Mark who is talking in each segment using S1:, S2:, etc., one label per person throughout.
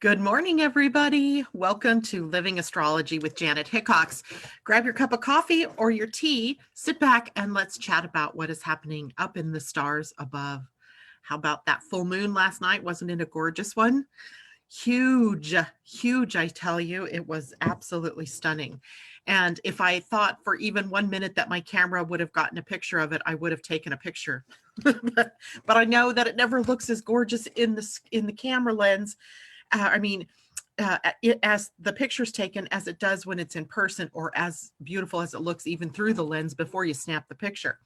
S1: Good morning, everybody. Welcome to Living Astrology with Janet Hickox. Grab your cup of coffee or your tea, sit back, and let's chat about what is happening up in the stars above. How about that full moon last night? Wasn't it a gorgeous one? Huge, huge, I tell you. It was absolutely stunning. And if I thought for even 1 minute that my camera would have gotten a picture of it, I would have taken a picture. but I know that it never looks as gorgeous in the camera lens. As the picture's taken as it does when it's in person, or as beautiful as it looks even through the lens before you snap the picture.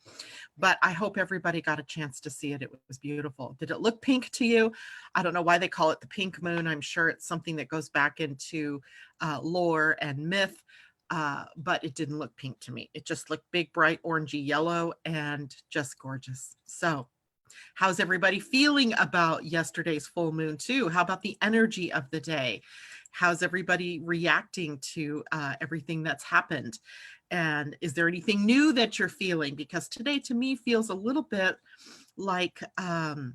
S1: But I hope everybody got a chance to see it. It was beautiful. Did it look pink to you? I don't know why they call it the pink moon. I'm sure it's something that goes back into lore and myth, but it didn't look pink to me. It just looked big, bright, orangey yellow and just gorgeous. So how's everybody feeling about yesterday's full moon too? How about the energy of the day? How's everybody reacting to everything that's happened? And is there anything new that you're feeling? Because today to me feels a little bit like, hard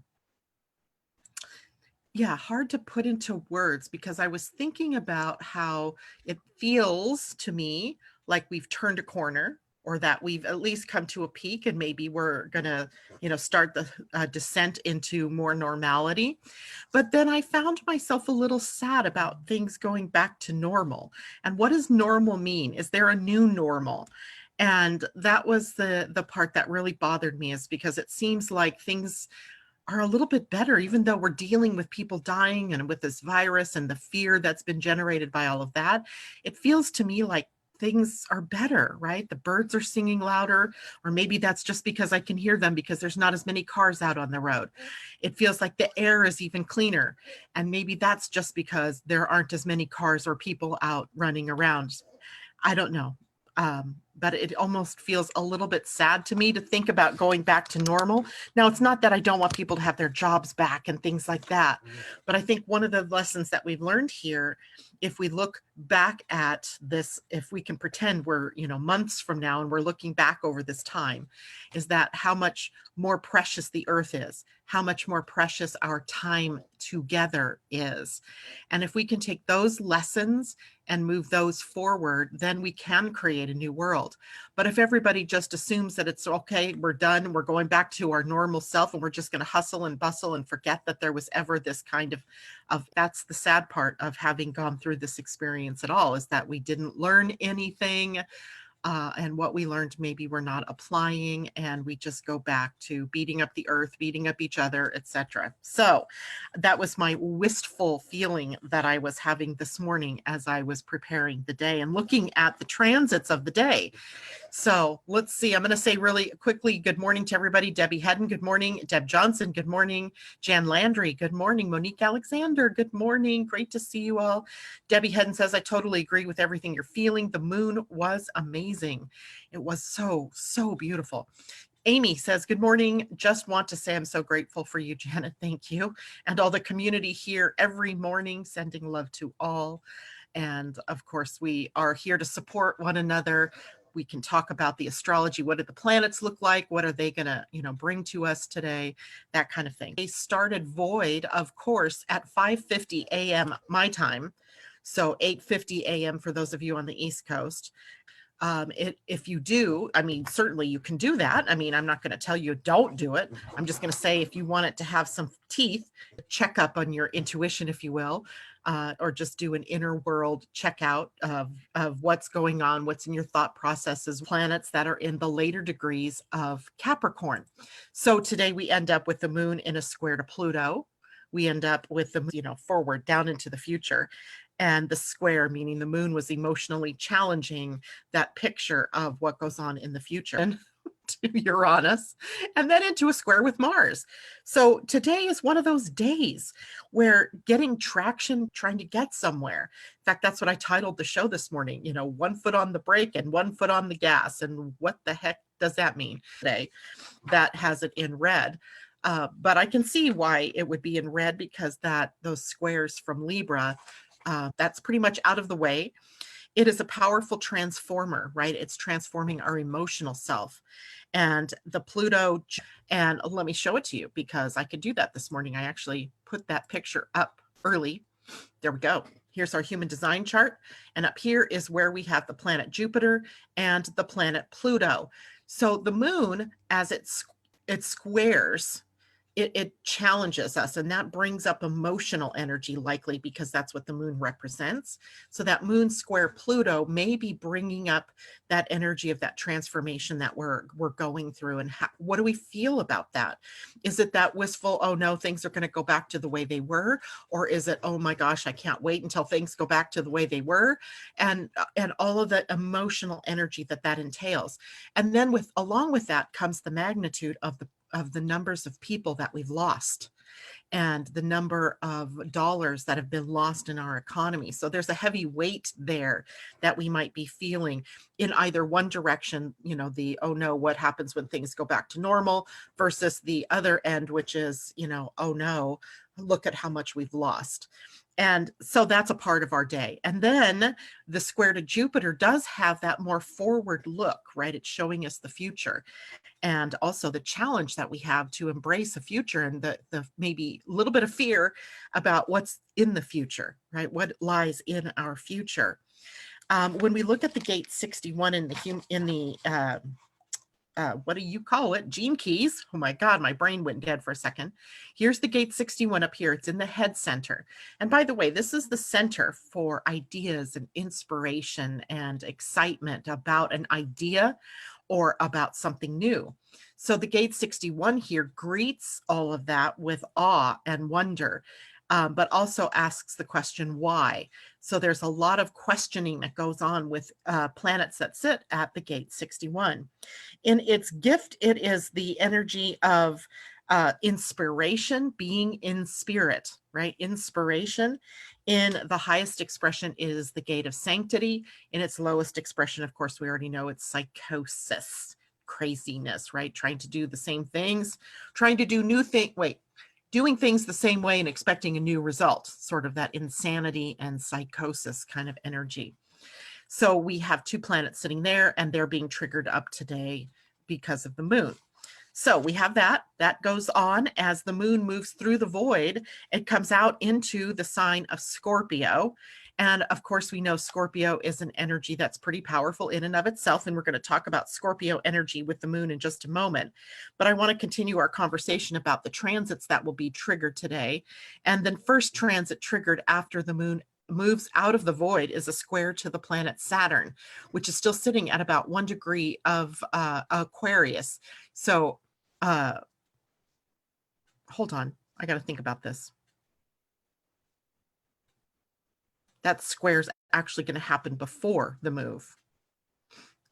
S1: to put into words, because I was thinking about how it feels to me like we've turned a corner, or that we've at least come to a peak, and maybe we're gonna, start the descent into more normality. But then I found myself a little sad about things going back to normal. And what does normal mean? Is there a new normal? And that was the part that really bothered me, is because it seems like things are a little bit better, even though we're dealing with people dying and with this virus and the fear that's been generated by all of that. It feels to me like things are better, right? The birds are singing louder, or maybe that's just because I can hear them because there's not as many cars out on the road. It feels like the air is even cleaner. And maybe that's just because there aren't as many cars or people out running around. I don't know. But it almost feels a little bit sad to me to think about going back to normal. Now, it's not that I don't want people to have their jobs back and things like that, but I think one of the lessons that we've learned here, if we look back at this, if we can pretend we're, months from now and we're looking back over this time, is that how much more precious the earth is, how much more precious our time together is. And if we can take those lessons and move those forward, then we can create a new world. But if everybody just assumes that it's okay, we're done, we're going back to our normal self, and we're just going to hustle and bustle and forget that there was ever this kind of that's the sad part of having gone through this experience at all, is that we didn't learn anything. And what we learned, maybe we're not applying, and we just go back to beating up the earth, beating up each other, etc. So that was my wistful feeling that I was having this morning as I was preparing the day and looking at the transits of the day. So let's see. I'm going to say really quickly, good morning to everybody. Debbie Hedden, good morning. Deb Johnson, good morning. Jan Landry, good morning. Monique Alexander, good morning. Great to see you all. Debbie Hedden says, I totally agree with everything you're feeling. The moon was amazing. It was so, so beautiful. Amy says, good morning. Just want to say I'm so grateful for you, Janet. Thank you. And all the community here every morning, sending love to all. And of course, we are here to support one another. We can talk about the astrology. What do the planets look like? What are they going to, bring to us today? That kind of thing. They started void, of course, at 5:50 a.m. my time. So 8:50 a.m. for those of you on the East Coast. If you do, certainly you can do that. I'm not going to tell you don't do it. I'm just going to say, if you want it to have some teeth, check up on your intuition, if you will, or just do an inner world checkout of what's going on, what's in your thought processes, planets that are in the later degrees of Capricorn. So today we end up with the moon in a square to Pluto. We end up with the, forward down into the future. And the square, meaning the moon was emotionally challenging that picture of what goes on in the future, and to Uranus, and then into a square with Mars. So today is one of those days where getting traction, trying to get somewhere. In fact, that's what I titled the show this morning, 1 foot on the brake and 1 foot on the gas. And what the heck does that mean today? That has it in red. But I can see why it would be in red, because those squares from Libra, that's pretty much out of the way. It is a powerful transformer, right? It's transforming our emotional self. And the Pluto, and let me show it to you, because I could do that this morning. I actually put that picture up early There we go. Here's our human design chart. And up here is where we have the planet Jupiter and the planet Pluto. So the moon, as it squares, it challenges us, and that brings up emotional energy, likely because that's what the moon represents. So that moon square Pluto may be bringing up that energy of that transformation that we're going through. And what do we feel about that? Is it that wistful, oh no, things are going to go back to the way they were? Or is it, oh my gosh, I can't wait until things go back to the way they were? And all of the emotional energy that entails. And then along with that comes the magnitude of the numbers of people that we've lost and the number of dollars that have been lost in our economy. So there's a heavy weight there that we might be feeling in either one direction, oh no, what happens when things go back to normal, versus the other end, which is, oh no, look at how much we've lost. And so that's a part of our day. And then the square to Jupiter does have that more forward look, right? It's showing us the future, and also the challenge that we have to embrace a future, and the maybe a little bit of fear about what's in the future, right? What lies in our future. When we look at the gate 61 in the what do you call it? Gene keys. Oh my God, my brain went dead for a second. Here's the gate 61 up here. It's in the head center. And by the way, this is the center for ideas and inspiration and excitement about an idea or about something new. So the gate 61 here greets all of that with awe and wonder, but also asks the question, why? So there's a lot of questioning that goes on with planets that sit at the gate 61. In its gift, it is the energy of inspiration, being in spirit, right? Inspiration. In the highest expression is the gate of sanctity. In its lowest expression, of course, we already know it's psychosis, craziness, right? Trying to do the same things, trying to do new things. Doing things the same way and expecting a new result, sort of that insanity and psychosis kind of energy. So we have two planets sitting there, and they're being triggered up today because of the moon. So we have that goes on as the moon moves through the void. It comes out into the sign of Scorpio. And of course, we know Scorpio is an energy that's pretty powerful in and of itself. And we're going to talk about Scorpio energy with the moon in just a moment. But I want to continue our conversation about the transits that will be triggered today. And then first transit triggered after the moon moves out of the void is a square to the planet Saturn, which is still sitting at about 1 degree of Aquarius. So hold on, I got to think about this. That square's actually going to happen before the move.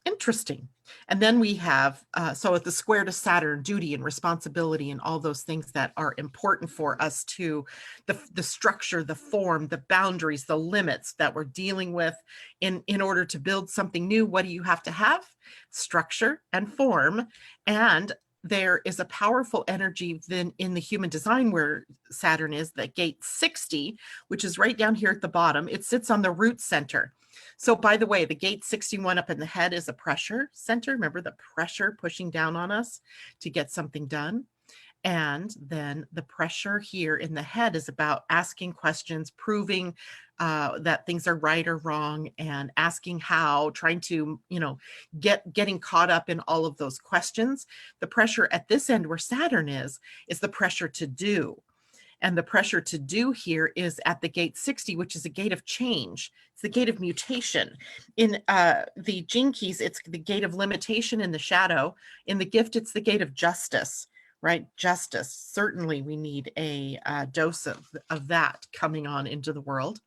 S1: Interesting. And then we have, so at the square to Saturn, duty and responsibility and all those things that are important for us to, the structure, the form, the boundaries, the limits that we're dealing with in order to build something new. What do you have to have? Structure and form. And there is a powerful energy then in the human design where Saturn is, the gate 60, which is right down here at the bottom. It sits on the root center. So by the way, the gate 61 up in the head is a pressure center. Remember the pressure pushing down on us to get something done. And then the pressure here in the head is about asking questions, proving that things are right or wrong, and asking how, trying to, getting caught up in all of those questions. The pressure at this end where Saturn is the pressure to do. And the pressure to do here is at the gate 60, which is a gate of change. It's the gate of mutation. In the gene keys, it's the gate of limitation in the shadow. In the gift, it's the gate of justice, right? Justice. Certainly we need a dose of that coming on into the world.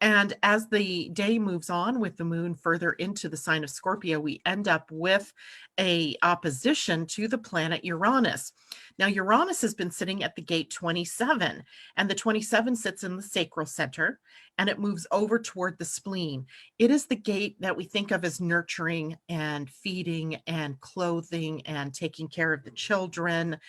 S1: And as the day moves on with the moon further into the sign of Scorpio, we end up with a opposition to the planet Uranus. Now, Uranus has been sitting at the gate 27, and the 27 sits in the sacral center, and it moves over toward the spleen. It is the gate that we think of as nurturing and feeding and clothing and taking care of the children,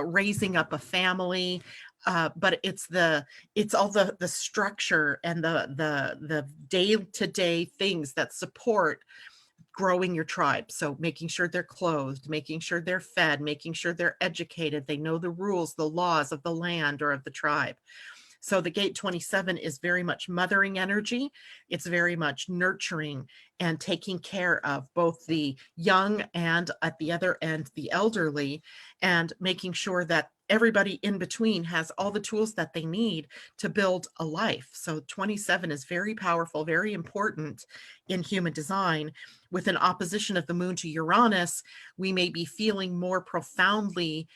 S1: raising up a family. But it's all the structure and the day-to-day things that support growing your tribe. So making sure they're clothed, making sure they're fed, making sure they're educated, they know the rules, the laws of the land or of the tribe. So the gate 27 is very much mothering energy. It's very much nurturing and taking care of both the young and at the other end, the elderly, and making sure that everybody in between has all the tools that they need to build a life. So 27 is very powerful, very important in human design. With an opposition of the moon to Uranus, we may be feeling more profoundly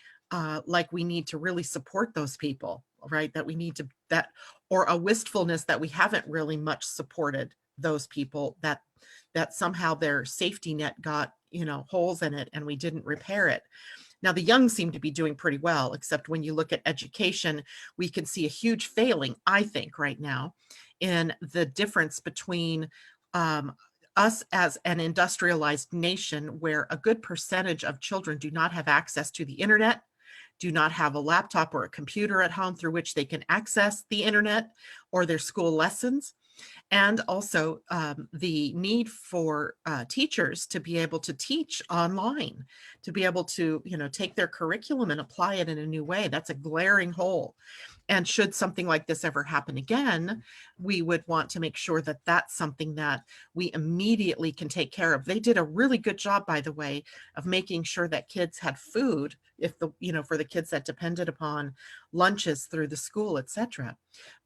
S1: like we need to really support those people, right? That we need to, that, or a wistfulness that we haven't really much supported those people, that somehow their safety net got, holes in it and we didn't repair it. Now, the young seem to be doing pretty well, except when you look at education, we can see a huge failing, I think, right now in the difference between us as an industrialized nation, where a good percentage of children do not have access to the internet, do not have a laptop or a computer at home through which they can access the internet or their school lessons. And also the need for teachers to be able to teach online, to be able to, take their curriculum and apply it in a new way. That's a glaring hole. And should something like this ever happen again, we would want to make sure that that's something that we immediately can take care of. They did a really good job, by the way, of making sure that kids had food, if the, for the kids that depended upon lunches through the school, etc.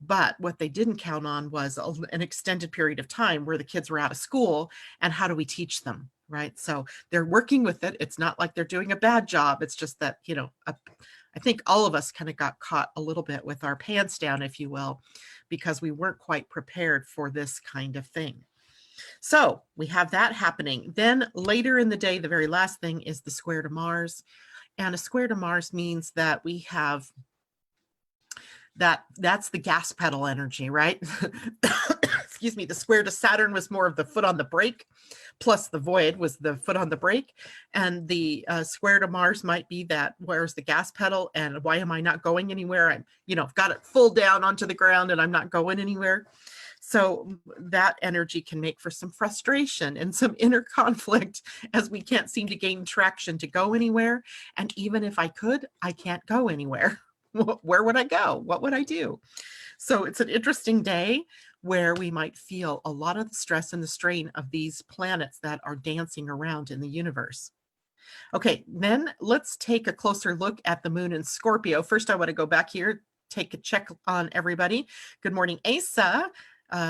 S1: But what they didn't count on was an extended period of time where the kids were out of school, and how do we teach them? Right. So they're working with it. It's not like they're doing a bad job. It's just that, I think all of us kind of got caught a little bit with our pants down, if you will, because we weren't quite prepared for this kind of thing. So we have that happening. Then later in the day, the very last thing is the square to Mars. And a square to Mars means that we have that's the gas pedal energy, right? Excuse me. The square to Saturn was more of the foot on the brake, plus the void was the foot on the brake. And the square to Mars might be that, where's the gas pedal and why am I not going anywhere? I'm, got it full down onto the ground and I'm not going anywhere. So that energy can make for some frustration and some inner conflict, as we can't seem to gain traction to go anywhere. And even if I could, I can't go anywhere. Where would I go? What would I do? So it's an interesting day where we might feel a lot of the stress and the strain of these planets that are dancing around in the universe. Okay, then let's take a closer look at the moon in Scorpio. First, I want to go back here, take a check on everybody. Good morning, Asa.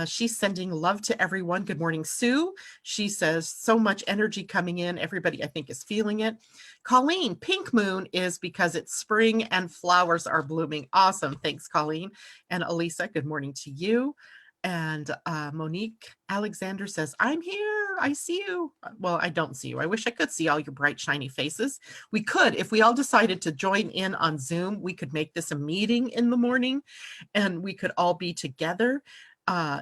S1: She's sending love to everyone. Good morning, Sue. She says, so much energy coming in. Everybody, I think, is feeling it. Colleen, pink moon is because it's spring and flowers are blooming. Awesome. Thanks, Colleen. And Elisa, good morning to you. And Monique Alexander says, I'm here. I see you. Well, I don't see you. I wish I could see all your bright, shiny faces. We could, if we all decided to join in on Zoom, we could make this a meeting in the morning and we could all be together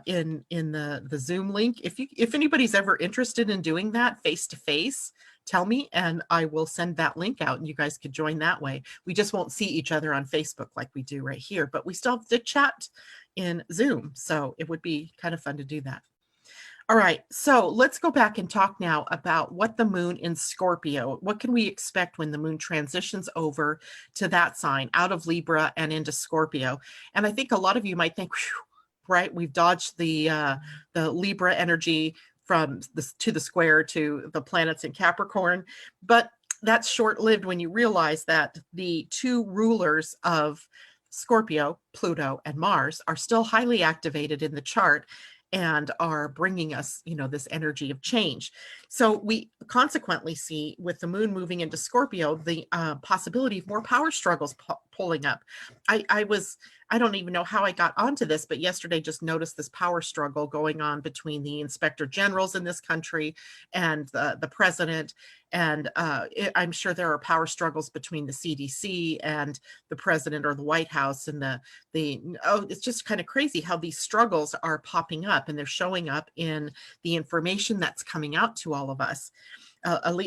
S1: in the Zoom link. If anybody's ever interested in doing that face to face, tell me and I will send that link out and you guys could join that way. We just won't see each other on Facebook like we do right here, but we still have to chat in Zoom. So it would be kind of fun to do that. All right, so let's go back and talk now about what the moon in Scorpio, what can we expect when the moon transitions over to that sign out of Libra and into Scorpio? And I think a lot of you might think, whew, right, we've dodged the Libra energy from to the square to the planets in Capricorn, but that's short-lived when you realize that the two rulers of Scorpio, Pluto and Mars, are still highly activated in the chart and are bringing us, this energy of change. So we consequently see with the moon moving into Scorpio, the possibility of more power struggles pulling up. I don't even know how I got onto this, but yesterday just noticed this power struggle going on between the inspector generals in this country and the president. And I'm sure there are power struggles between the CDC and the president or the White House. And it's just kind of crazy how these struggles are popping up and they're showing up in the information that's coming out to all of us.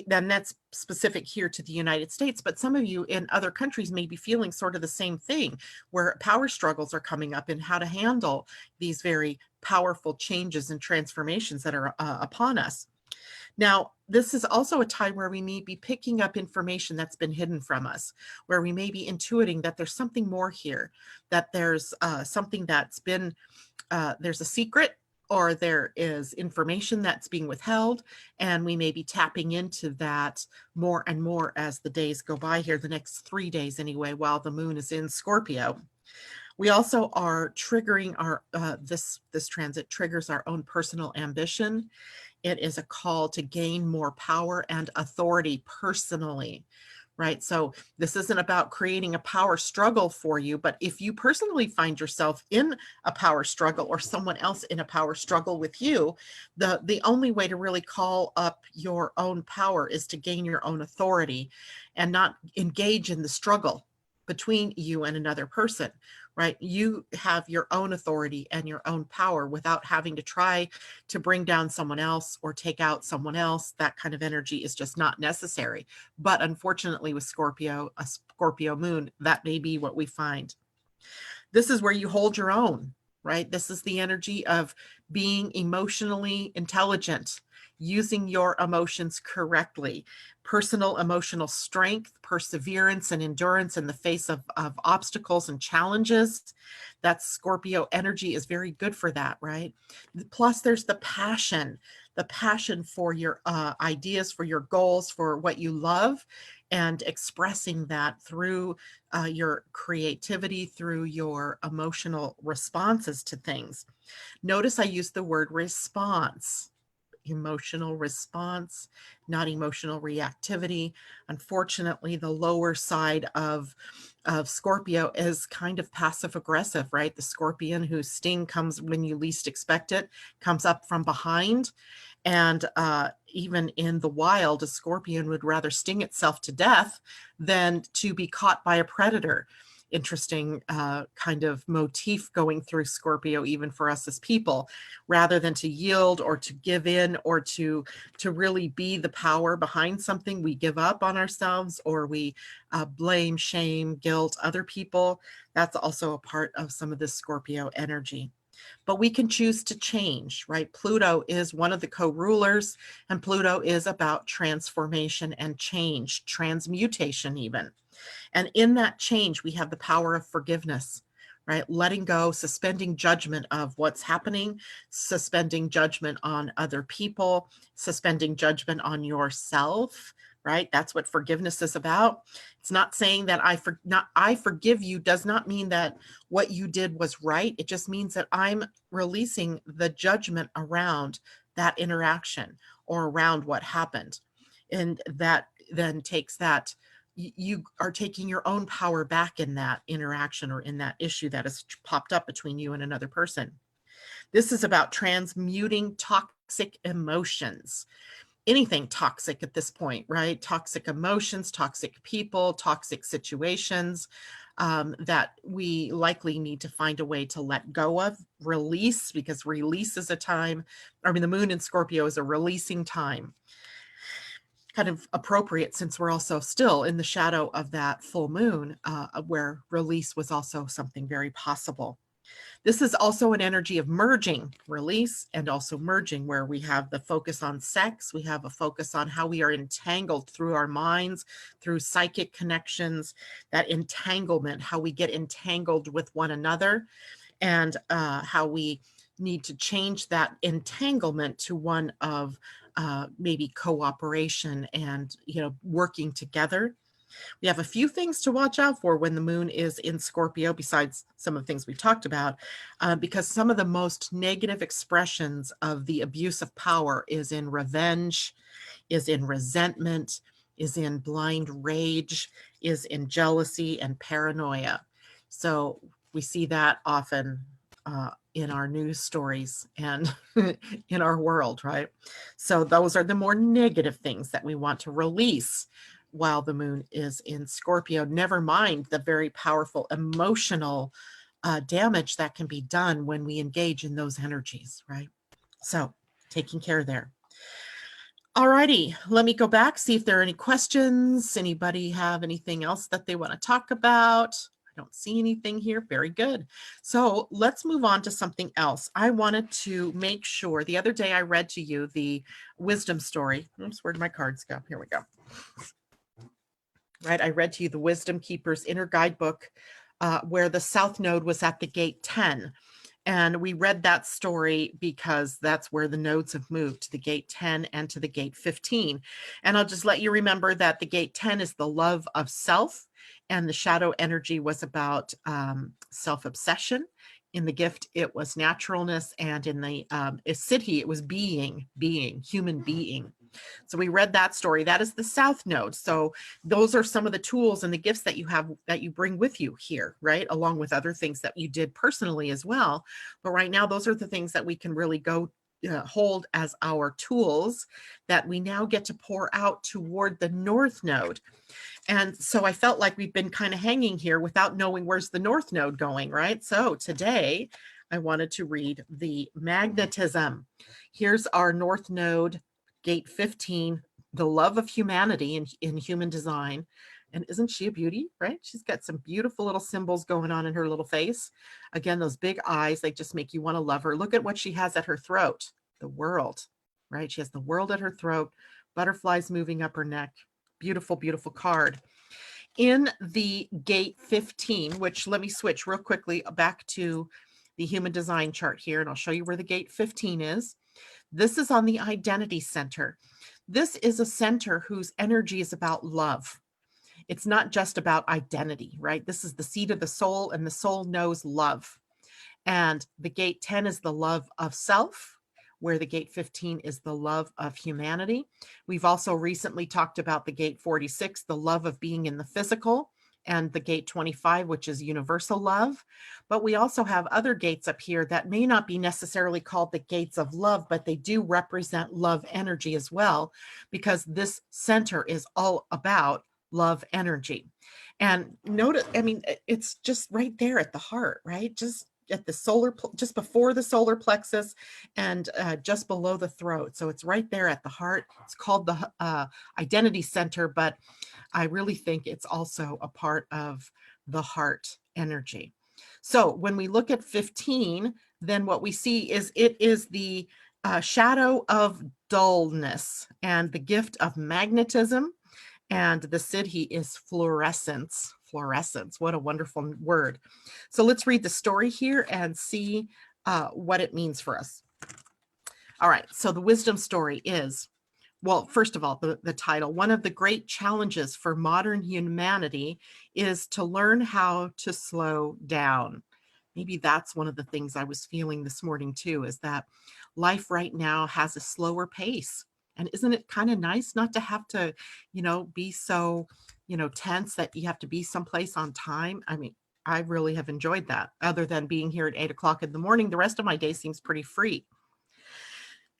S1: Then that's specific here to the United States, but some of you in other countries may be feeling sort of the same thing, where power struggles are coming up and how to handle these very powerful changes and transformations that are upon us. Now, this is also a time where we may be picking up information that's been hidden from us, where we may be intuiting that there's something more here, that there's something that's been, there's a secret, or there is information that's being withheld, and we may be tapping into that more and more as the days go by here, the next 3 days anyway, while the moon is in Scorpio. We also are triggering our, this transit triggers our own personal ambition. It is a call to gain more power and authority personally, right? So this isn't about creating a power struggle for you, but if you personally find yourself in a power struggle, or someone else in a power struggle with you, the only way to really call up your own power is to gain your own authority and not engage in the struggle between you and another person, right? You have your own authority and your own power without having to try to bring down someone else or take out someone else. That kind of energy is just not necessary. But unfortunately, with Scorpio, a Scorpio moon, that may be what we find. This is where you hold your own, right? This is the energy of being emotionally intelligent, using your emotions correctly, personal emotional strength, perseverance, and endurance in the face of obstacles and challenges. That Scorpio energy is very good for that, right? Plus, there's the passion for your ideas, for your goals, for what you love, and expressing that through your creativity, through your emotional responses to things. Notice I use the word response, emotional response, not emotional reactivity. Unfortunately, the lower side of Scorpio is kind of passive aggressive, right? The scorpion whose sting comes when you least expect it, comes up from behind. And even in the wild, a scorpion would rather sting itself to death than to be caught by a predator. Interesting kind of motif going through Scorpio, even for us as people, rather than to yield or to give in or to really be the power behind something. We give up on ourselves, or we blame, shame, guilt other people. That's also a part of some of this Scorpio energy. But we can choose to change, right? Pluto is one of the co-rulers, and Pluto is about transformation and change, transmutation even. And in that change, we have the power of forgiveness, right? Letting go, suspending judgment of what's happening, suspending judgment on other people, suspending judgment on yourself, right? That's what forgiveness is about. It's not saying that I forgive you does not mean that what you did was right. It just means that I'm releasing the judgment around that interaction or around what happened. And that then takes that, you are taking your own power back in that interaction or in that issue that has popped up between you and another person. This is about transmuting toxic emotions. Anything toxic at this point, right? Toxic emotions, toxic people, toxic situations that we likely need to find a way to let go of, release, because release is a time, I mean, the moon in Scorpio is a releasing time. Kind of appropriate since we're also still in the shadow of that full moon, where release was also something very possible. This is also an energy of merging, release, and also merging, where we have the focus on sex. We have a focus on how we are entangled through our minds, through psychic connections, that entanglement, how we get entangled with one another, and how we need to change that entanglement to one of maybe cooperation and, working together. We have a few things to watch out for when the moon is in Scorpio, besides some of the things we talked about, because some of the most negative expressions of the abuse of power is in revenge, is in resentment, is in blind rage, is in jealousy and paranoia. So we see that often in our news stories and in our world, right? So those are the more negative things that we want to release while the moon is in Scorpio. Never mind the very powerful emotional damage that can be done when we engage in those energies, right? So taking care there. All righty, let me go back, see if there are any questions. Anybody have anything else that they want to talk about? don't see anything here. Very good. So let's move on to something else. I wanted to make sure, the other day I read to you the wisdom story. Oops, where did my cards go? Here we go. Right, I read to you the Wisdom Keeper's Inner Guidebook, where the South Node was at the gate 10. And we read that story because that's where the nodes have moved, to the gate 10 and to the gate 15. And I'll just let you remember that the gate 10 is the love of self, and the shadow energy was about self-obsession. In the gift, it was naturalness, and in the siddhi, it was being, human being. So we read that story. That is the South Node. So those are some of the tools and the gifts that you have, that you bring with you here, right? Along with other things that you did personally as well. But right now, those are the things that we can really go hold as our tools that we now get to pour out toward the North Node. And so I felt like we've been kind of hanging here without knowing where's the North Node going, right? So today I wanted to read the magnetism. Here's our North Node, gate 15, the love of humanity in human design. And isn't she a beauty, right? She's got some beautiful little symbols going on in her little face. Again, those big eyes, they just make you want to love her. Look at what she has at her throat, the world, right? She has the world at her throat, butterflies moving up her neck. Beautiful, beautiful card. In the gate 15, which let me switch real quickly back to the human design chart here, and I'll show you where the gate 15 is. This is on the identity center. This is a center whose energy is about love. It's not just about identity, right? This is the seat of the soul, and the soul knows love. And the gate 10 is the love of self, where the gate 15 is the love of humanity. We've also recently talked about the gate 46, the love of being in the physical, and the gate 25, which is universal love. But we also have other gates up here that may not be necessarily called the gates of love, but they do represent love energy as well, because this center is all about love energy. And notice, I mean, it's just right there at the heart, right? Just at the solar, just before the solar plexus, and just below the throat. So it's right there at the heart. It's called the identity center, but I really think it's also a part of the heart energy. So when we look at 15, then what we see is it is the shadow of dullness and the gift of magnetism. And the siddhi is fluorescence. Fluorescence, what a wonderful word. So let's read the story here and see what it means for us. All right, so the wisdom story is, well, first of all, the title, one of the great challenges for modern humanity is to learn how to slow down. Maybe that's one of the things I was feeling this morning too, is that life right now has a slower pace. And isn't it kind of nice not to have to, be so, tense that you have to be someplace on time? I mean, I really have enjoyed that. Other than being here at 8 o'clock in the morning, the rest of my day seems pretty free.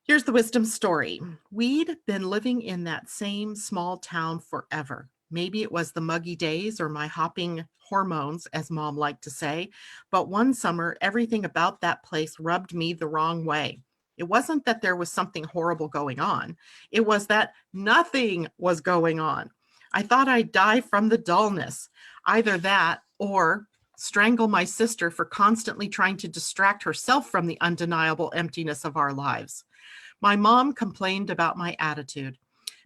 S1: Here's the wisdom story. We'd been living in that same small town forever. Maybe it was the muggy days or my hopping hormones, as Mom liked to say, but one summer, everything about that place rubbed me the wrong way. It wasn't that there was something horrible going on. It was that nothing was going on. I thought I'd die from the dullness. Either that or strangle my sister for constantly trying to distract herself from the undeniable emptiness of our lives. My mom complained about my attitude.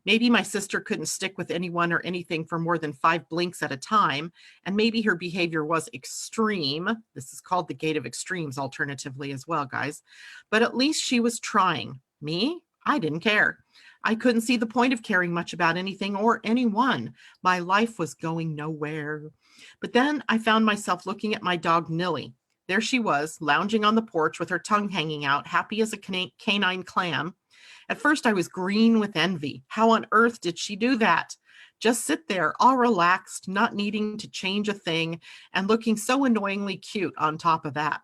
S1: Maybe my sister couldn't stick with anyone or anything for more than 5 blinks at a time, and maybe her behavior was extreme. This is called the gate of extremes alternatively as well, guys. But at least she was trying. Me? I didn't care. I couldn't see the point of caring much about anything or anyone. My life was going nowhere. But then I found myself looking at my dog, Nilly. There she was, lounging on the porch with her tongue hanging out, happy as a canine clam. At first, I was green with envy. How on earth did she do that? Just sit there, all relaxed, not needing to change a thing, and looking so annoyingly cute on top of that.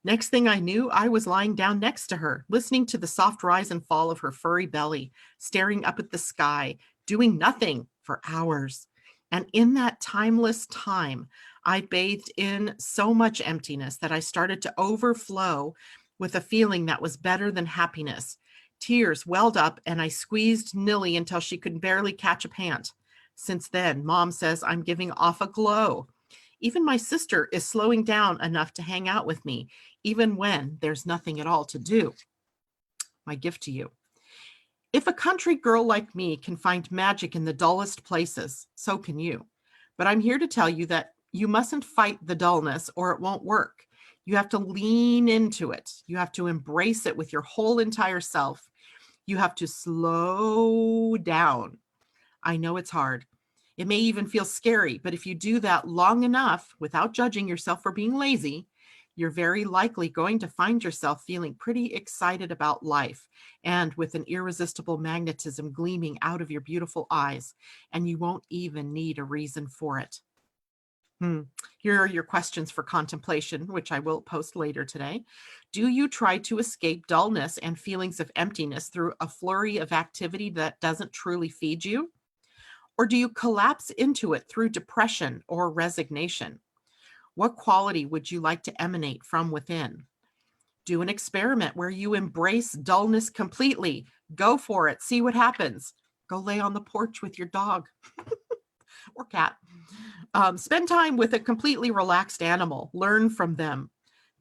S1: Next thing I knew, I was lying down next to her, listening to the soft rise and fall of her furry belly, staring up at the sky, doing nothing for hours. And in that timeless time, I bathed in so much emptiness that I started to overflow with a feeling that was better than happiness. Tears welled up and I squeezed Nilly until she could barely catch a pant. Since then, Mom says I'm giving off a glow. Even my sister is slowing down enough to hang out with me, even when there's nothing at all to do. My gift to you. If a country girl like me can find magic in the dullest places, so can you. But I'm here to tell you that you mustn't fight the dullness or it won't work. You have to lean into it. You have to embrace it with your whole entire self. You have to slow down. I know it's hard. It may even feel scary, but if you do that long enough without judging yourself for being lazy, you're very likely going to find yourself feeling pretty excited about life and with an irresistible magnetism gleaming out of your beautiful eyes, and you won't even need a reason for it. Here are your questions for contemplation, which I will post later today. Do you try to escape dullness and feelings of emptiness through a flurry of activity that doesn't truly feed you? Or do you collapse into it through depression or resignation? What quality would you like to emanate from within? Do an experiment where you embrace dullness completely. Go for it. See what happens. Go lay on the porch with your dog or cat. Spend time with a completely relaxed animal. Learn from them.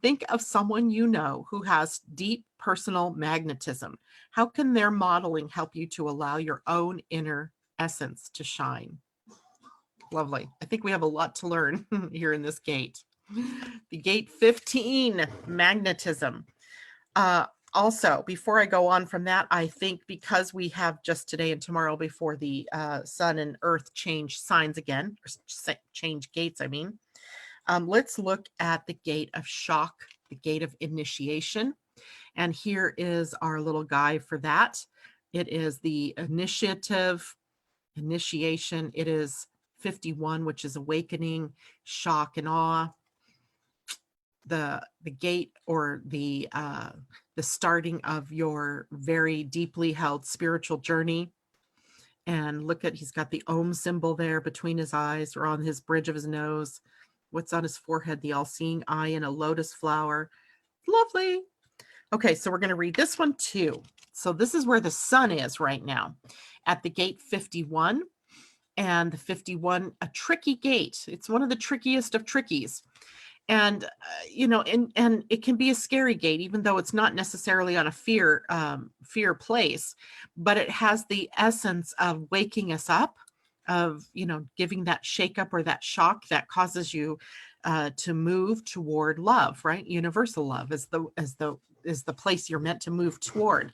S1: Think of someone you know who has deep personal magnetism. How can their modeling help you to allow your own inner essence to shine? Lovely. I think we have a lot to learn here in this gate. The gate 15, magnetism. Also, before I go on from that, I think because we have just today and tomorrow before the sun and earth change signs again, or change gates, I mean, let's look at the gate of shock, the gate of initiation. And here is our little guide for that. It is the initiation. It is 51, which is awakening, shock and awe. The gate, or the starting of your very deeply held spiritual journey. And look at, he's got the Om symbol there between his eyes or on his bridge of his nose. What's on his forehead? The all-seeing eye and a lotus flower. Lovely. Okay, so we're going to read this one too. So this is where the sun is right now at the gate 51. And the 51, a tricky gate. It's one of the trickiest of trickies. And, and it can be a scary gate, even though it's not necessarily on a fear place, but it has the essence of waking us up, of, giving that shake up or that shock that causes you to move toward love, right? Universal love is the place you're meant to move toward.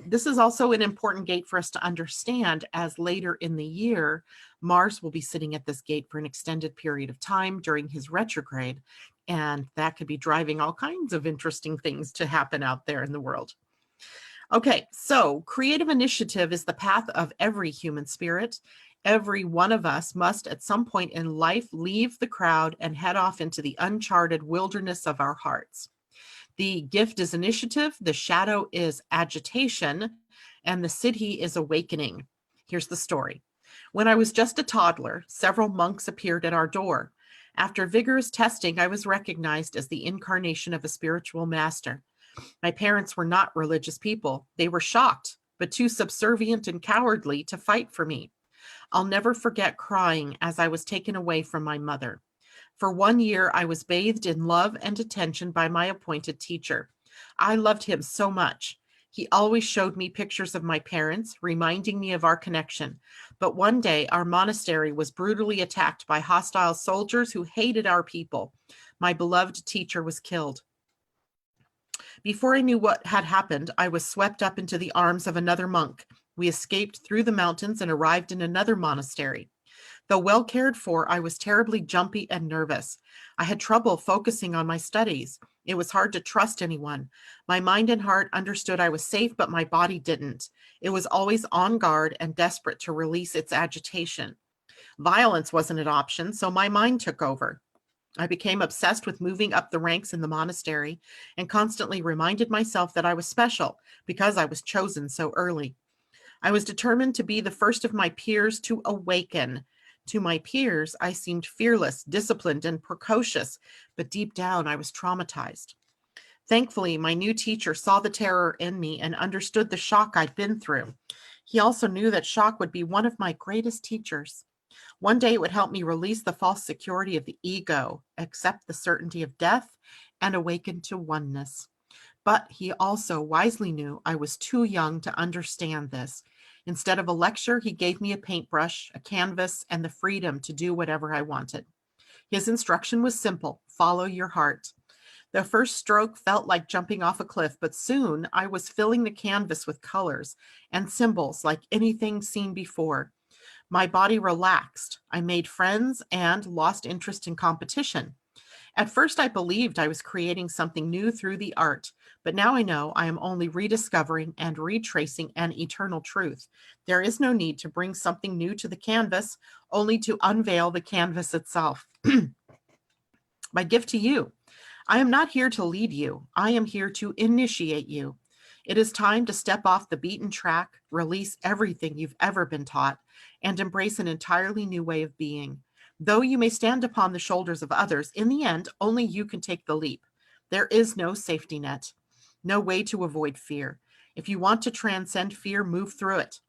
S1: This is also an important gate for us to understand, as later in the year, Mars will be sitting at this gate for an extended period of time during his retrograde, and that could be driving all kinds of interesting things to happen out there in the world. Okay, so creative initiative is the path of every human spirit. Every one of us must at some point in life leave the crowd and head off into the uncharted wilderness of our hearts. The gift is initiative, the shadow is agitation, and the siddhi is awakening. Here's the story. When I was just a toddler, several monks appeared at our door. After vigorous testing, I was recognized as the incarnation of a spiritual master. My parents were not religious people. They were shocked, but too subservient and cowardly to fight for me. I'll never forget crying as I was taken away from my mother. For 1 year, I was bathed in love and attention by my appointed teacher. I loved him so much. He always showed me pictures of my parents, reminding me of our connection. But one day, our monastery was brutally attacked by hostile soldiers who hated our people. My beloved teacher was killed. Before I knew what had happened, I was swept up into the arms of another monk. We escaped through the mountains and arrived in another monastery. Though well cared for, I was terribly jumpy and nervous. I had trouble focusing on my studies. It was hard to trust anyone. My mind and heart understood I was safe, but my body didn't. It was always on guard and desperate to release its agitation. Violence wasn't an option, so my mind took over. I became obsessed with moving up the ranks in the monastery and constantly reminded myself that I was special because I was chosen so early. I was determined to be the first of my peers to awaken. To my peers, I seemed fearless, disciplined, and precocious, but deep down, I was traumatized. Thankfully, my new teacher saw the terror in me and understood the shock I'd been through. He also knew that shock would be one of my greatest teachers. One day it would help me release the false security of the ego, accept the certainty of death, and awaken to oneness. But he also wisely knew I was too young to understand this. Instead of a lecture, he gave me a paintbrush, a canvas, and the freedom to do whatever I wanted. His instruction was simple: follow your heart. The first stroke felt like jumping off a cliff, but soon I was filling the canvas with colors and symbols like anything seen before. My body relaxed. I made friends and lost interest in competition. At first, I believed I was creating something new through the art, but now I know I am only rediscovering and retracing an eternal truth. There is no need to bring something new to the canvas, only to unveil the canvas itself. My gift to you: I am not here to lead you. I am here to initiate you. It is time to step off the beaten track, release everything you've ever been taught, and embrace an entirely new way of being. Though you may stand upon the shoulders of others, in the end, only you can take the leap. There is no safety net, no way to avoid fear. If you want to transcend fear, move through it.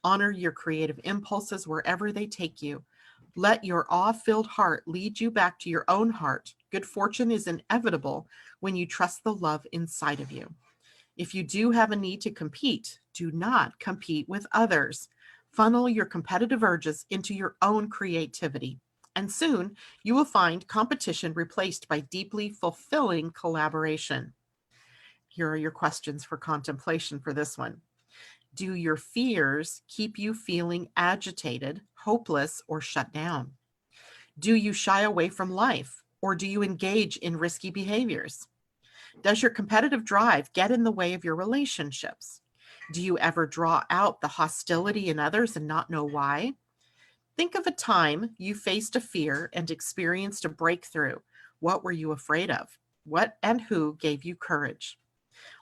S1: Honor your creative impulses wherever they take you. Let your awe-filled heart lead you back to your own heart. Good fortune is inevitable when you trust the love inside of you. If you do have a need to compete, do not compete with others. Funnel your competitive urges into your own creativity, and soon you will find competition replaced by deeply fulfilling collaboration. Here are your questions for contemplation for this one. Do your fears keep you feeling agitated, hopeless, or shut down? Do you shy away from life, or do you engage in risky behaviors? Does your competitive drive get in the way of your relationships? Do you ever draw out the hostility in others and not know why? Think of a time you faced a fear and experienced a breakthrough. What were you afraid of? What and who gave you courage?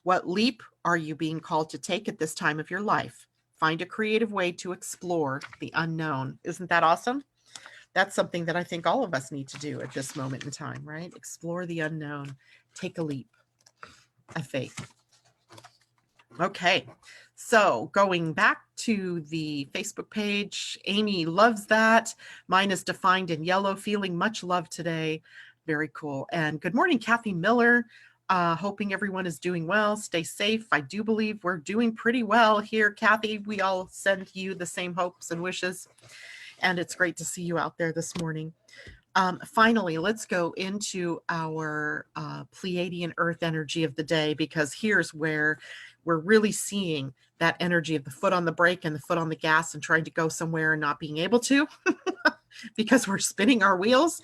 S1: What leap are you being called to take at this time of your life? Find a creative way to explore the unknown. Isn't that awesome? That's something that I think all of us need to do at this moment in time, right? Explore the unknown. Take a leap of faith. Okay, so going back to the Facebook page, Amy loves that. Mine is defined in yellow, feeling much love today. Very cool. And good morning, Kathy Miller. Hoping everyone is doing well. Stay safe. I do believe we're doing pretty well here, Kathy. We all send you the same hopes and wishes. And it's great to see you out there this morning. Finally, let's go into our Pleiadian-Earth energy of the day, because here's where we're really seeing that energy of the foot on the brake and the foot on the gas and trying to go somewhere and not being able to because we're spinning our wheels.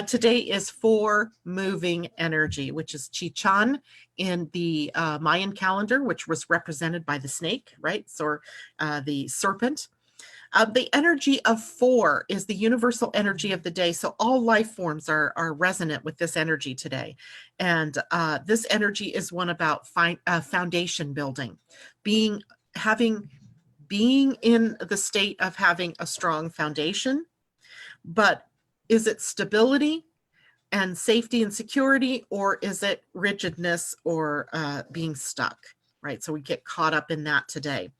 S1: Today is for moving energy, which is Chichan in the Mayan calendar, which was represented by the snake, right? So the serpent. The energy of 4 is the universal energy of the day. So all life forms are resonant with this energy today. And this energy is one about foundation building, being in the state of having a strong foundation. But is it stability and safety and security, or is it rigidness or being stuck, right? So we get caught up in that today.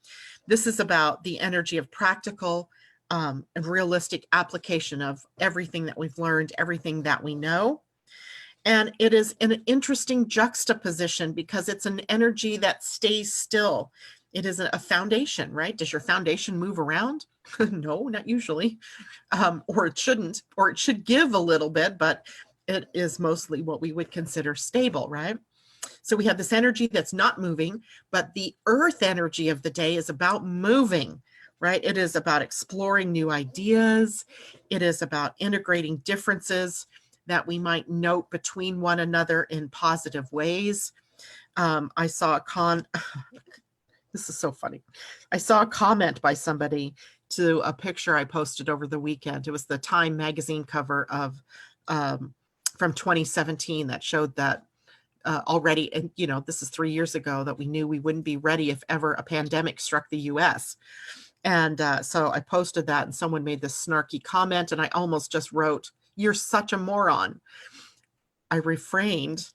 S1: This is about the energy of practical and realistic application of everything that we've learned, everything that we know. And it is an interesting juxtaposition because it's an energy that stays still. It is a foundation, right? Does your foundation move around? No, not usually. Or it shouldn't, or it should give a little bit, but it is mostly what we would consider stable, right? So we have this energy that's not moving, but the earth energy of the day is about moving, right? It is about exploring new ideas. It is about integrating differences that we might note between one another in positive ways. I saw this is so funny. I saw a comment by somebody to a picture I posted over the weekend. It was the Time magazine cover of from 2017 that showed that already, and this is 3 years ago, that we knew we wouldn't be ready if ever a pandemic struck the US. And so I posted that, and someone made this snarky comment, and I almost just wrote, "You're such a moron." I refrained.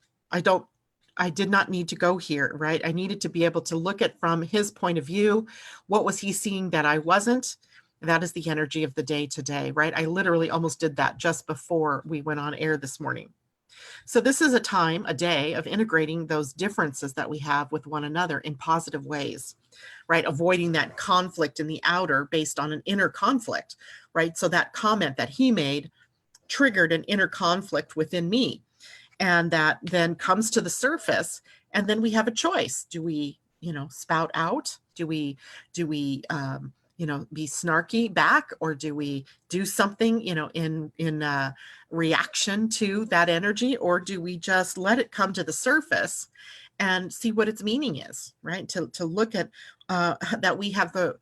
S1: I did not need to go here, right? I needed to be able to look at from his point of view. What was he seeing that I wasn't? That is the energy of the day today, right? I literally almost did that just before we went on air this morning. So this is a time, a day of integrating those differences that we have with one another in positive ways, right? Avoiding that conflict in the outer based on an inner conflict, right? So that comment that he made triggered an inner conflict within me. And that then comes to the surface. And then we have a choice. Do we, spout out? Do we, be snarky back, or do we do something, in reaction to that energy, or do we just let it come to the surface and see what its meaning is, right? To look at that we have the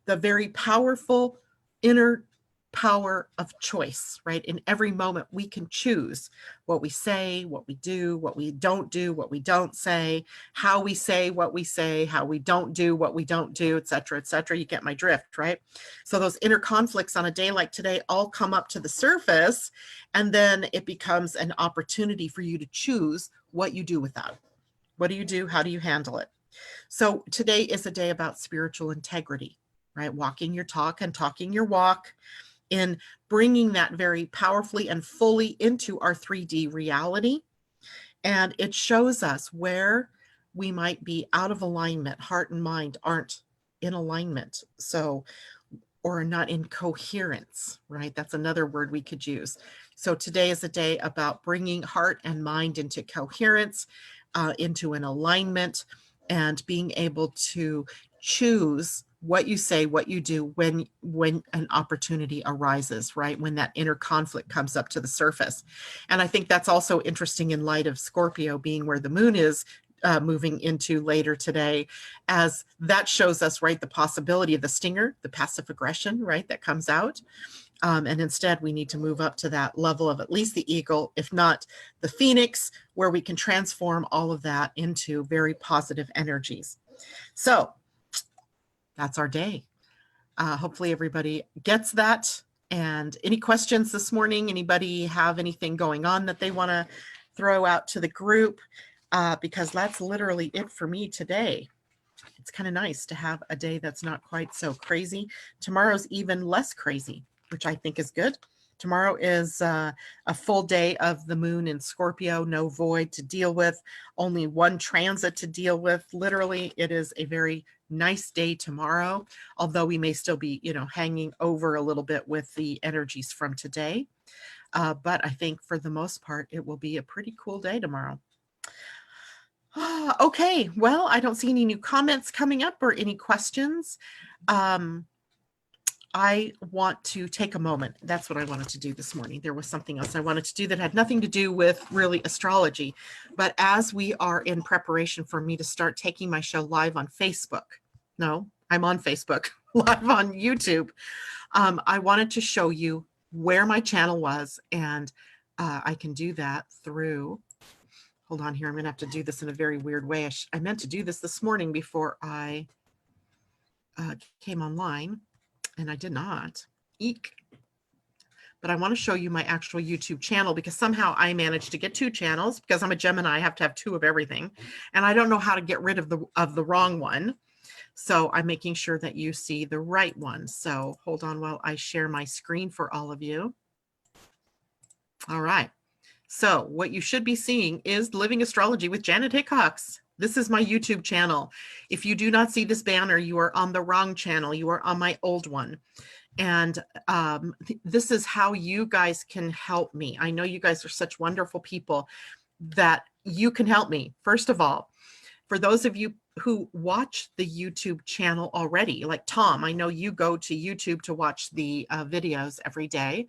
S1: very powerful inner power of choice, right? In every moment, we can choose what we say, what we do, what we don't do, what we don't say, how we say what we say, how we don't do what we don't do, et cetera, et cetera. You get my drift, right? So those inner conflicts on a day like today all come up to the surface, and then it becomes an opportunity for you to choose what you do with that. What do you do? How do you handle it? So today is a day about spiritual integrity, right? Walking your talk and talking your walk, in bringing that very powerfully and fully into our 3D reality. And it shows us where we might be out of alignment. Heart and mind aren't in alignment. So, or are not in coherence, right? That's another word we could use. So today is a day about bringing heart and mind into coherence, into an alignment, and being able to choose what you say, what you do when an opportunity arises, right? When that inner conflict comes up to the surface. And I think that's also interesting in light of Scorpio being where the moon is moving into later today, as that shows us, right, the possibility of the stinger, the passive aggression, right, that comes out. And instead, we need to move up to that level of at least the eagle, if not the phoenix, where we can transform all of that into very positive energies. So that's our day. Hopefully everybody gets that. And any questions this morning? Anybody have anything going on that they want to throw out to the group? Because that's literally it for me today. It's kind of nice to have a day that's not quite so crazy. Tomorrow's even less crazy, which I think is good. Tomorrow is a full day of the moon in Scorpio, no void to deal with, only one transit to deal with. Literally, it is a very nice day tomorrow, although we may still be, hanging over a little bit with the energies from today. But I think for the most part, it will be a pretty cool day tomorrow. Okay, well, I don't see any new comments coming up or any questions. I want to take a moment. That's what I wanted to do this morning. There was something else I wanted to do that had nothing to do with really astrology. But as we are in preparation for me to start taking my show live on Facebook, no, I'm on Facebook, live on YouTube, I wanted to show you where my channel was. And I can do that through, hold on here, I'm going to have to do this in a very weird way. I meant to do this morning before I came online. And I did not. Eek. But I want to show you my actual YouTube channel, because somehow I managed to get two channels, because I'm a Gemini. I have to have two of everything. And I don't know how to get rid of the wrong one. So I'm making sure that you see the right one. So hold on while I share my screen for all of you. All right. So what you should be seeing is Living Astrology with Janet Hickox. This is my YouTube channel. If you do not see this banner, you are on the wrong channel. You are on my old one. And this is how you guys can help me. I know you guys are such wonderful people that you can help me. First of all, for those of you who watch the YouTube channel already, like Tom, I know you go to YouTube to watch the videos every day.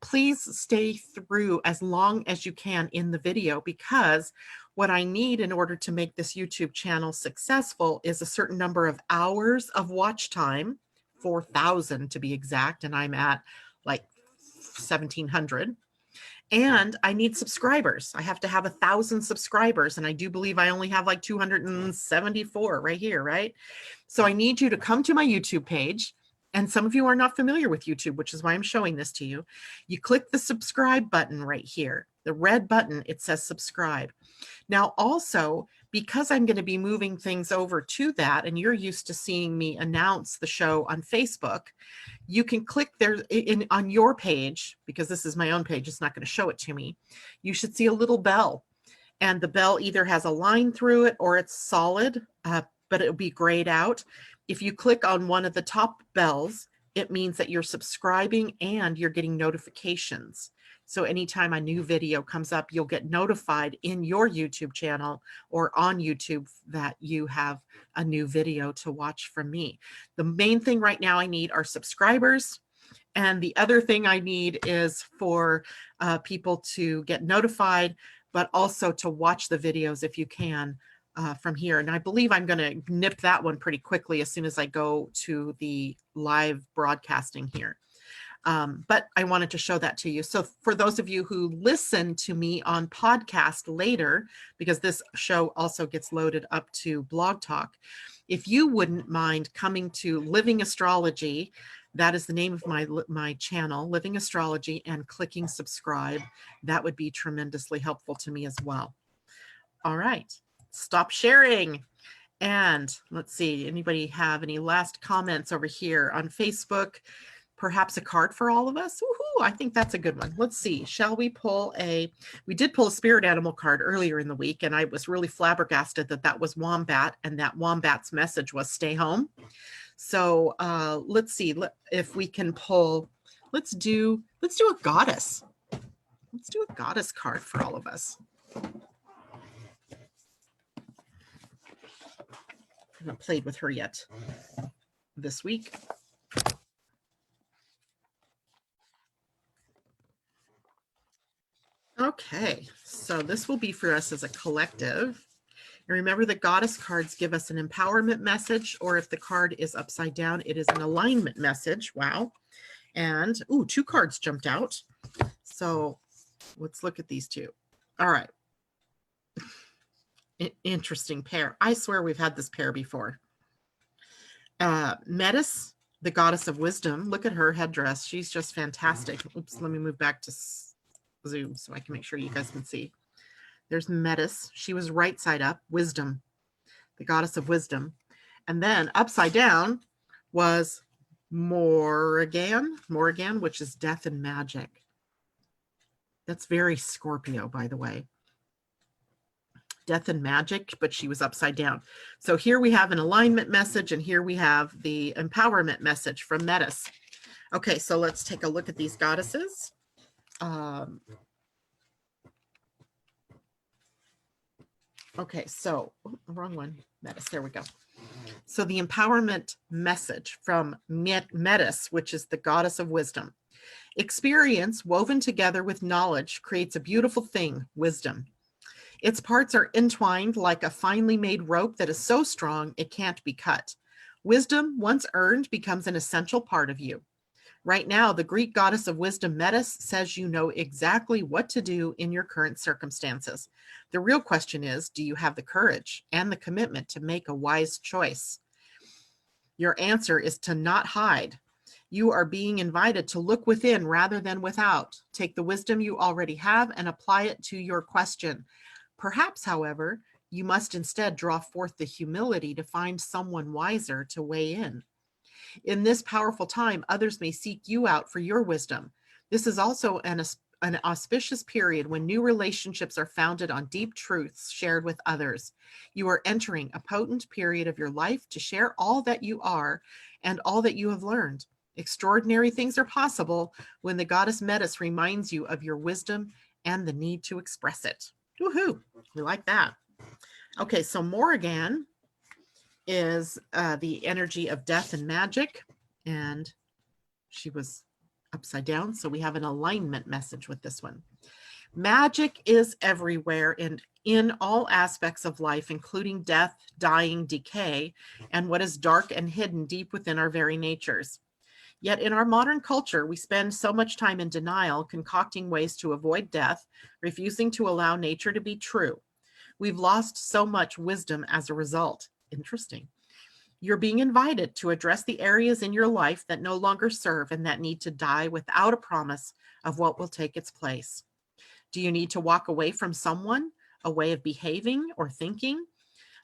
S1: Please stay through as long as you can in the video, because what I need in order to make this YouTube channel successful is a certain number of hours of watch time, 4,000 to be exact, and I'm at like 1,700. And I need subscribers. I have to have 1,000 subscribers, and I do believe I only have like 274 right here, right? So I need you to come to my YouTube page. And some of you are not familiar with YouTube, which is why I'm showing this to you. You click the subscribe button right here, the red button, it says subscribe. Now, also, because I'm going to be moving things over to that, and you're used to seeing me announce the show on Facebook, you can click there on your page, because this is my own page, it's not going to show it to me. You should see a little bell, and the bell either has a line through it or it's solid, but it'll be grayed out. If you click on one of the top bells, it means that you're subscribing and you're getting notifications. So anytime a new video comes up, you'll get notified in your YouTube channel or on YouTube that you have a new video to watch from me. The main thing right now I need are subscribers. And the other thing I need is for people to get notified, but also to watch the videos if you can from here. And I believe I'm going to nip that one pretty quickly as soon as I go to the live broadcasting here. But I wanted to show that to you. So for those of you who listen to me on podcast later, because this show also gets loaded up to Blog Talk, if you wouldn't mind coming to Living Astrology, that is the name of my channel, Living Astrology, and clicking subscribe, that would be tremendously helpful to me as well. All right, stop sharing. And let's see, anybody have any last comments over here on Facebook? Perhaps a card for all of us? Woohoo, I think that's a good one. Let's see, shall we pull we did pull a spirit animal card earlier in the week, and I was really flabbergasted that that was Wombat, and that Wombat's message was stay home. So let's see if we can pull, let's do a goddess. Let's do a goddess card for all of us. I haven't played with her yet this week. Okay, so this will be for us as a collective. And remember, the goddess cards give us an empowerment message, or if the card is upside down, it is an alignment message. Wow. And, ooh, 2 cards jumped out. So let's look at these 2. All right. Interesting pair. I swear we've had this pair before. Metis, the goddess of wisdom. Look at her headdress. She's just fantastic. Oops, let me move back to Zoom so I can make sure you guys can see. There's Metis. She was right side up, wisdom, the goddess of wisdom. And then upside down was Morrigan, which is death and magic. That's very Scorpio, by the way. Death and magic, but she was upside down. So here we have an alignment message, and here we have the empowerment message from Metis. Okay, so let's take a look at these goddesses. Okay, so wrong one, Metis, there we go. So the empowerment message from Metis, which is the goddess of wisdom. Experience woven together with knowledge creates a beautiful thing, wisdom. Its parts are entwined like a finely made rope that is so strong it can't be cut. Wisdom, once earned, becomes an essential part of you. Right now, the Greek goddess of wisdom, Metis, says you know exactly what to do in your current circumstances. The real question is, do you have the courage and the commitment to make a wise choice? Your answer is to not hide. You are being invited to look within rather than without. Take the wisdom you already have and apply it to your question. Perhaps, however, you must instead draw forth the humility to find someone wiser to weigh in. In this powerful time, others may seek you out for your wisdom. This is also an auspicious period when new relationships are founded on deep truths shared with others. You are entering a potent period of your life to share all that you are and all that you have learned. Extraordinary things are possible when the goddess Metis reminds you of your wisdom and the need to express it. Woohoo! We like that. Okay, so Morrigan is the energy of death and magic, and she was upside down, so we have an alignment message with this one. Magic is everywhere and in all aspects of life, including death, dying, decay, and what is dark and hidden deep within our very natures. Yet in our modern culture, we spend so much time in denial, concocting ways to avoid death, refusing to allow nature to be true. We've lost so much wisdom as a result. Interesting. You're being invited to address the areas in your life that no longer serve and that need to die without a promise of what will take its place. Do you need to walk away from someone, a way of behaving or thinking?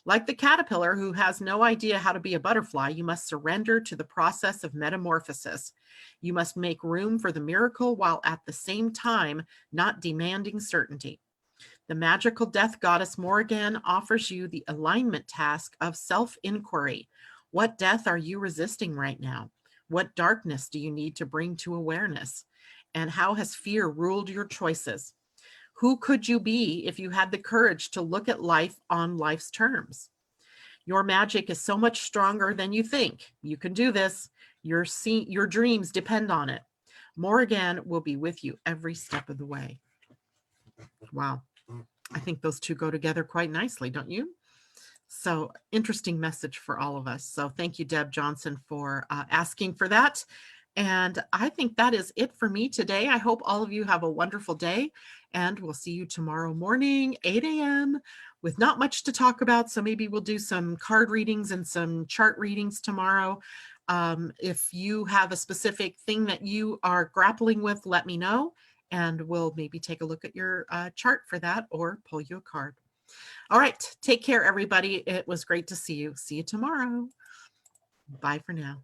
S1: Like the caterpillar who has no idea how to be a butterfly, you must surrender to the process of metamorphosis. You must make room for the miracle while at the same time not demanding certainty. The magical death goddess Morrigan offers you the alignment task of self-inquiry. What death are you resisting right now? What darkness do you need to bring to awareness? And how has fear ruled your choices? Who could you be if you had the courage to look at life on life's terms? Your magic is so much stronger than you think. You can do this. Your dreams depend on it. Morrigan will be with you every step of the way. Wow. I think those two go together quite nicely, don't you? So interesting message for all of us. So thank you, Deb Johnson, for asking for that. And I think that is it for me today. I hope all of you have a wonderful day, and we'll see you tomorrow morning, 8 a.m. with not much to talk about. So maybe we'll do some card readings and some chart readings tomorrow. If you have a specific thing that you are grappling with, let me know, and we'll maybe take a look at your chart for that or pull you a card. All right. Take care, everybody. It was great to see you. See you tomorrow. Bye for now.